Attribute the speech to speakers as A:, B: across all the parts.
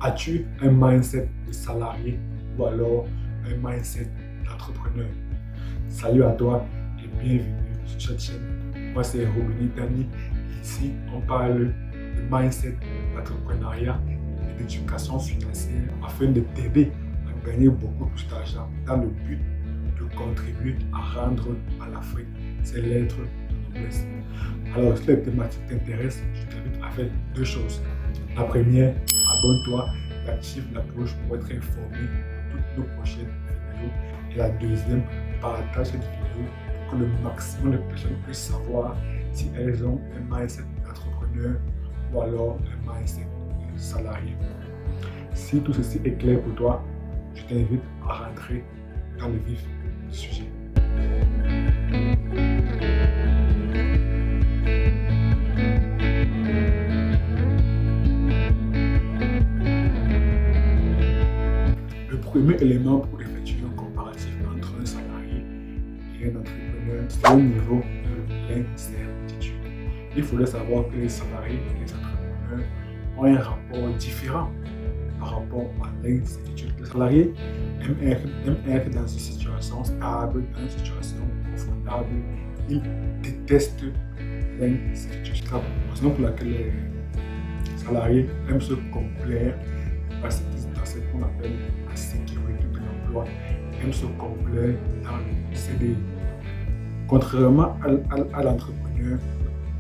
A: As-tu un mindset de salarié ou alors un mindset d'entrepreneur? Salut à toi et bienvenue sur cette chaîne. Moi c'est Robin Tani et ici on parle de mindset d'entrepreneuriat et d'éducation financière afin de t'aider à gagner beaucoup plus d'argent dans le but de contribuer à rendre à l'Afrique ses lettres de noblesse. Alors si la thématique t'intéresse, je t'invite à faire deux choses. La première, abonne-toi et active la cloche pour être informé de toutes nos prochaines vidéos. Et la deuxième, partage cette vidéo pour que le maximum de personnes puissent savoir si elles ont un mindset d'entrepreneur ou alors un mindset de salarié. Si tout ceci est clair pour toi, je t'invite à rentrer dans le vif du sujet. Le premier élément pour effectuer un comparatif entre un salarié et un entrepreneur, c'est au niveau de l'incertitude. Il faudrait savoir que les salariés et les entrepreneurs ont un rapport différent par rapport à l'incertitude. Les salariés aiment être dans une situation stable, dans une situation confortable. Ils détestent l'incertitude. C'est la raison pour laquelle les salariés aiment se complaire dans ce qu'on appelle la sécurité de l'emploi, aiment se complaire dans le CDI. Contrairement à l'entrepreneur,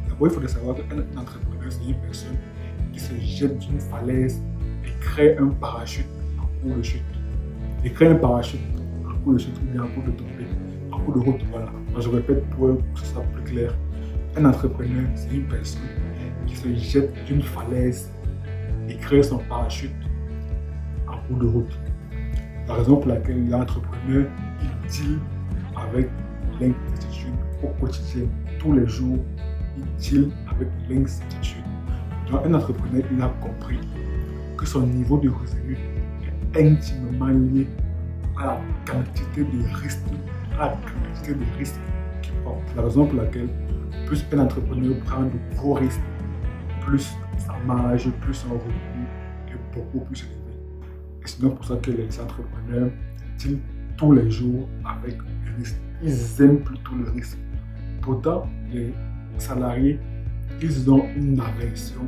A: d'abord il faudrait savoir qu'un entrepreneur, c'est une personne qui se jette d'une falaise et crée un parachute en cours de chute. Il crée un parachute en cours de chute ou bien en cours de tombée, en cours de route. Voilà. Moi, je répète pour que ce soit plus clair. Un entrepreneur, c'est une personne qui se jette d'une falaise et crée son parachute en cours de route. La raison pour laquelle l'entrepreneur, il deal avec l'incertitude au quotidien, tous les jours, il deal avec l'incertitude. Donc, un entrepreneur, il a compris que son niveau de revenu est intimement lié à la quantité de risques, qu'il prend. C'est la raison pour laquelle plus un entrepreneur prend de gros risques, plus sa marge, plus son revenu est beaucoup plus élevé. Et c'est donc pour ça que les entrepreneurs dealent tous les jours avec le risque. Ils aiment plutôt le risque. Pourtant, les salariés, ils ont une aversion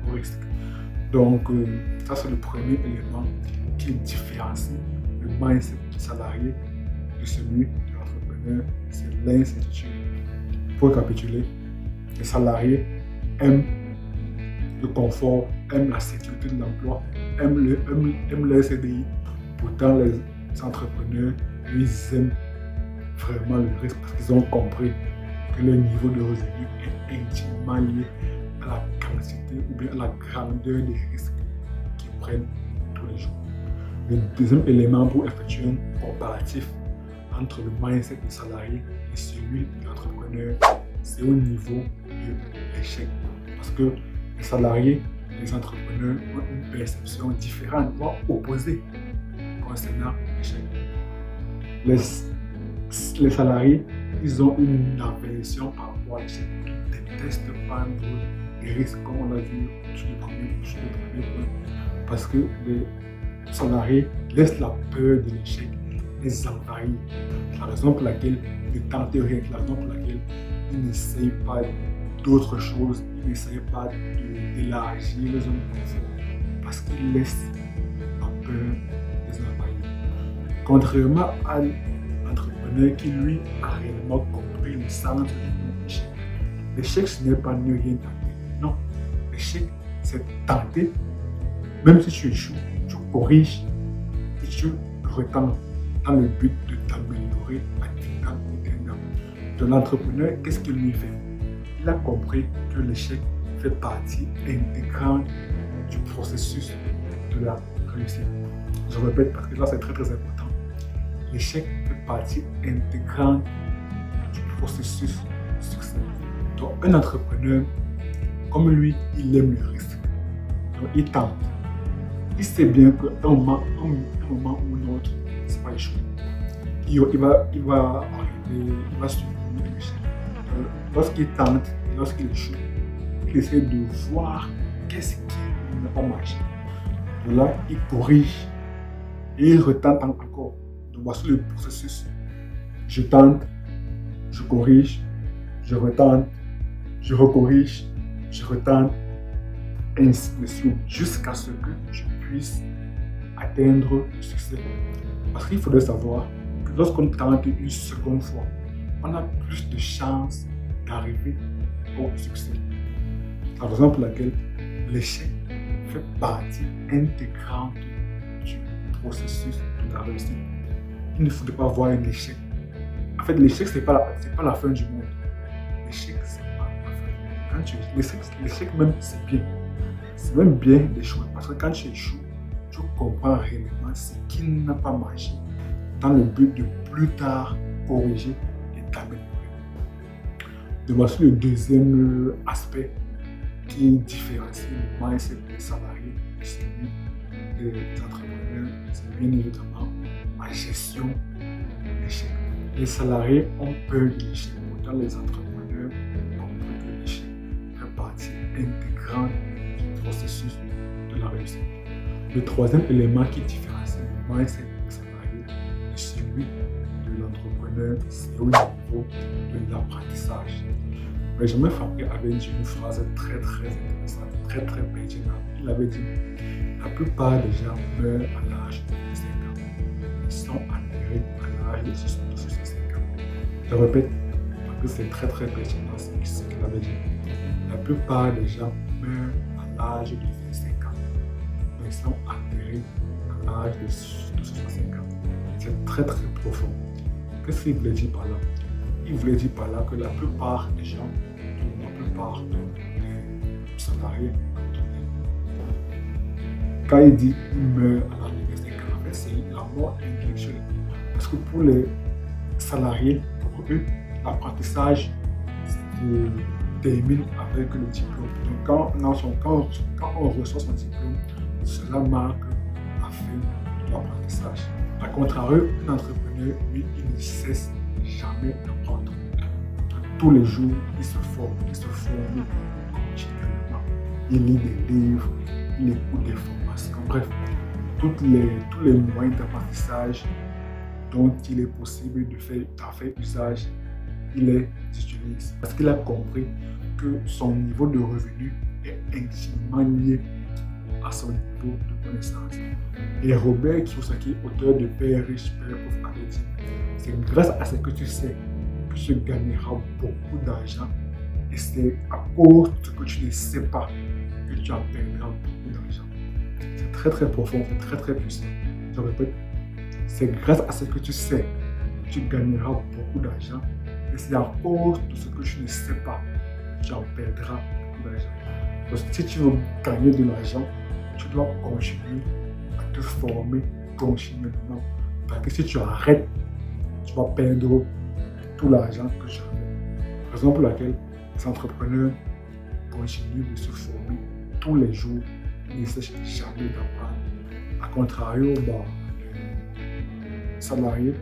A: au risque. Donc, ça c'est le premier élément qui différencie le mindset du salarié de celui de l'entrepreneur, c'est l'incertitude. Pour récapituler, les salariés aiment le confort, aiment la sécurité de l'emploi, aiment le CDI. Pourtant, les entrepreneurs, ils aiment vraiment le risque parce qu'ils ont compris que le niveau de revenu est intimement lié à la quantité ou bien à la grandeur des risques qu'ils prennent tous les jours. Le deuxième élément pour effectuer un comparatif entre le mindset des salariés et celui de l'entrepreneur, c'est au niveau de l'échec. Parce que les salariés et les entrepreneurs ont une perception différente, voire opposée concernant l'échec. Les salariés, ils ont une aversion par rapport à l'échec. Ils détestent prendre des risques, comme on l'a vu sur le premier point. Parce que les salariés laissent la peur de l'échec les envahir. C'est la raison pour laquelle ils ne tentent rien, c'est la raison pour laquelle ils n'essayent pas d'autres choses, ils n'essayent pas d'élargir les zones de confort. Parce qu'ils laissent la peur les envahir. Contrairement à l'entrepreneur qui, lui, a réellement compris le sens de l'échec. L'échec, ce n'est pas ne rien tenter. Non. L'échec, c'est tenter. Même si tu échoues, tu corriges et tu retentes dans le but de t'améliorer à temps éternel. De l'entrepreneur, qu'est-ce qu'il lui fait? Il a compris que l'échec fait partie intégrante du processus de la réussite. Je répète parce que là, c'est très important. L'échec fait partie intégrante du processus de succès. Donc, un entrepreneur, comme lui, il aime le risque. Donc, il tente. Il sait bien qu'à un moment ou un autre, c'est pas échoué. Il va subir l'échec. Lorsqu'il tente et lorsqu'il échoue, il essaie de voir qu'est-ce qui n'a pas marché. De là, il corrige et il retente encore. Donc voici le processus. Je tente, je corrige, je retente, je recorrige, je retente, ainsi de suite, jusqu'à ce que je puisse atteindre le succès. Parce qu'il faudrait savoir que lorsqu'on tente une seconde fois, on a plus de chances d'arriver au succès. C'est la raison pour laquelle l'échec fait partie intégrante du processus de la réussite. Il ne faudrait pas voir un échec. En fait, l'échec, ce n'est pas la fin du monde. L'échec, ce n'est pas la fin du monde. L'échec même, c'est bien. C'est même bien d'échouer. Parce que quand tu échoues, tu comprends réellement ce qui n'a pas marché dans le but de plus tard corriger et t'améliorer. Donc voici le deuxième aspect qui différencie le mindset des salariés et celui des entrepreneurs. C'est bien évidemment la gestion de l'échec. Les salariés ont peur de l'échec, pourtant les entrepreneurs ont peur de l'échec. Fait partie intégrante du processus de la réussite. Le troisième élément qui différencie le mindset des salariés et celui de l'entrepreneur, c'est au niveau de l'apprentissage. Benjamin Franklin avait dit une phrase très intéressante, très pertinente. Il avait dit: la plupart des gens meurent à l'âge de 25 ans. Ils sont enterrés à l'âge de 65 ans. Je répète, parce que c'est très pertinent ce qu'il avait dit. La plupart des gens meurent à l'âge de 25 ans. Ils sont enterrés à l'âge de 65 ans. C'est très profond. Qu'est-ce qu'il voulait dire par là? Il voulait dire par là que la plupart des gens, la plupart des salariés, quand il dit qu'il meurt à l'âge de 25 ans, en fait, c'est la mort intellectuelle. Parce que pour les salariés, pour eux, l'apprentissage termine avec le diplôme. Donc quand on reçoit son diplôme, cela marque la fin de l'apprentissage. A contrario, un entrepreneur, lui, il ne cesse jamais d'apprendre. Tous les jours, il se forme continuellement. Il lit des livres, il écoute des formations. Bref, tous les moyens d'apprentissage dont il est possible de faire usage, il les utilise. Parce qu'il a compris que son niveau de revenu est intimement lié à son niveau de connaissance. Et Robert Kiyosaki, auteur de Père riche, Père pauvre, avait dit: c'est grâce à ce que tu sais que tu gagneras beaucoup d'argent, et c'est à cause de ce que tu ne sais pas que tu en perdras beaucoup d'argent. C'est très profond, c'est très puissant. Je répète, c'est grâce à ce que tu sais que tu gagneras beaucoup d'argent, et c'est à cause de ce que tu ne sais pas que tu en perdras beaucoup d'argent. Donc si tu veux gagner de l'argent, tu dois continuer à te former continuellement. Parce que si tu arrêtes, tu vas perdre tout l'argent que tu as. Raison pour laquelle les entrepreneurs continuent de se former tous les jours. Ils ne cessent jamais d'apprendre. A contrario, les salariés,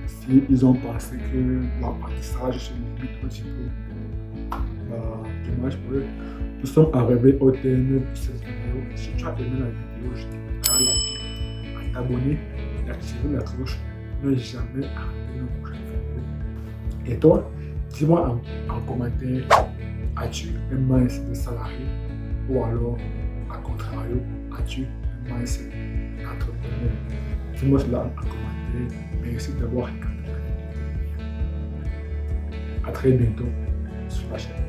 A: s'ils ont pensé que l'apprentissage se limite au diplôme, dommage pour eux. Nous sommes arrivés au terme de cette vidéo. Si tu as aimé la vidéo, je t'invite à liker, à t'abonner et activer la cloche pour ne jamais rater nos prochaines vidéos. Et toi, dis-moi en commentaire, as-tu un mindset de salarié ou alors, à contrario, as-tu un mindset d'entrepreneur? Dis-moi cela en commentaire. Merci d'avoir regardé la vidéo. À très bientôt sur la chaîne.